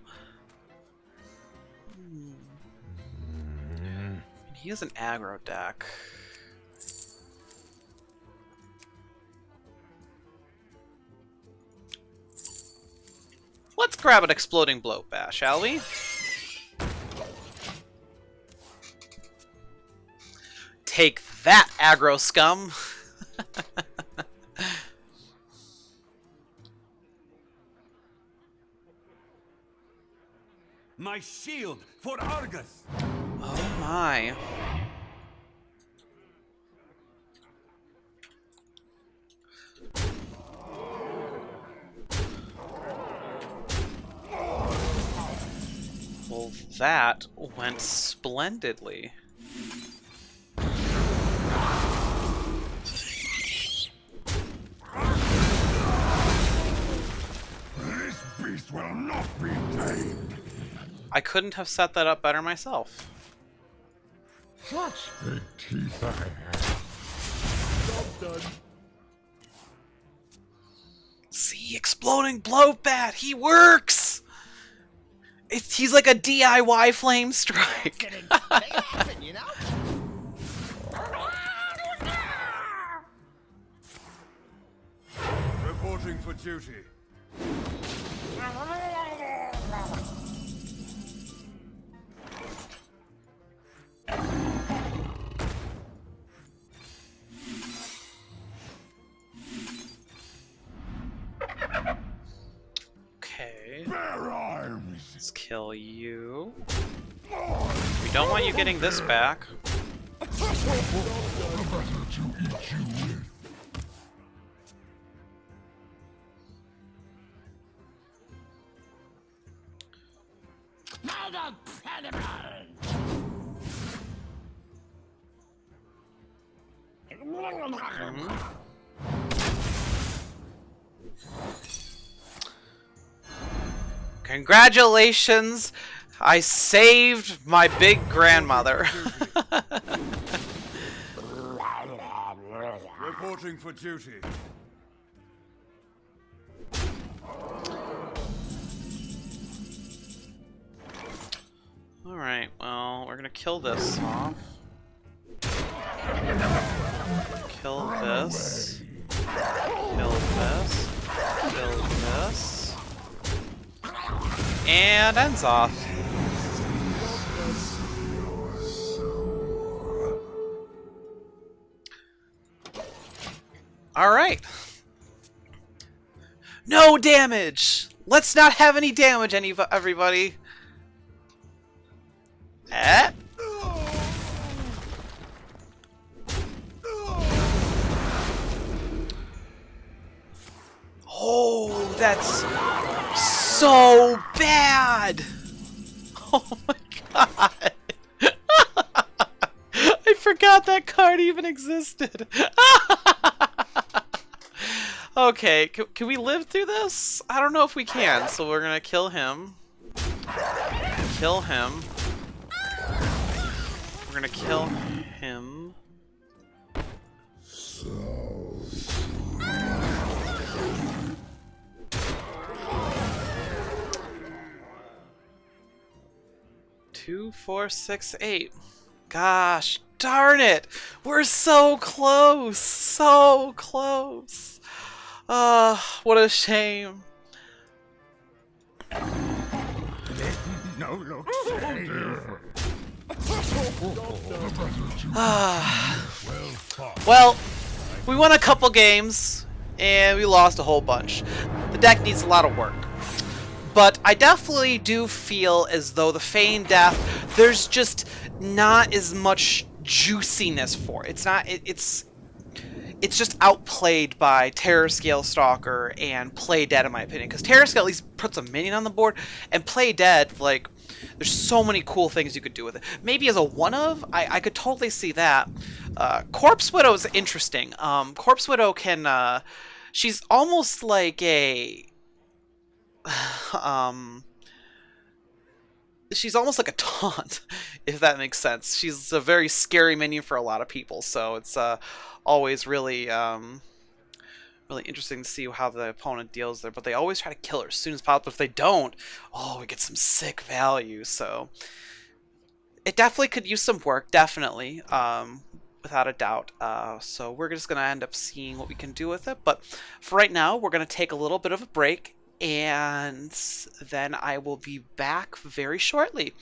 He is an aggro deck. Let's grab an Exploding Blow Bat, shall we? Take that, aggro scum! My shield for Argus. Oh my. Well, that went splendidly. This beast will not be tamed. I couldn't have set that up better myself. Such big teeth I have. Job done. See, Exploding Blow Bat, he works! He's like a DIY Flame Strike. You know? Reporting for duty. Okay. Bear arms! Let's kill you. We don't want you getting this back. The better to eat you with. Congratulations! I saved my big grandmother. Reporting for duty. Alright, well, we're gonna kill this off. Kill this. Kill this. Kill this. And ends off. Alright. No damage! Let's not have any damage, everybody. Eh? Oh, that's so bad! Oh my god! I forgot that card even existed! Okay, can we live through this? I don't know if we can, so we're gonna kill him. Kill him. We're gonna kill him. Two, 4, 6, 8. Gosh darn it! We're so close! So close! What a shame. No look safe. Well, we won a couple games, and we lost a whole bunch. The deck needs a lot of work. But I definitely do feel as though the Feign Death, there's just not as much juiciness for it. It's just outplayed by Terror Scale Stalker and Play Dead, in my opinion. Because Terror Scale at least puts a minion on the board, and Play Dead, like, there's so many cool things you could do with it. Maybe as a one-of, I could totally see that. Corpse Widow is interesting. Corpse Widow can, she's almost like a... she's almost like a taunt, if that makes sense. She's a very scary minion for a lot of people, so it's always really really interesting to see how the opponent deals there. But they always try to kill her as soon as possible. If they don't, oh, we get some sick value. So it definitely could use some work, definitely, without a doubt. So we're just gonna end up seeing what we can do with it. But for right now, we're gonna take a little bit of a break, and then I will be back very shortly.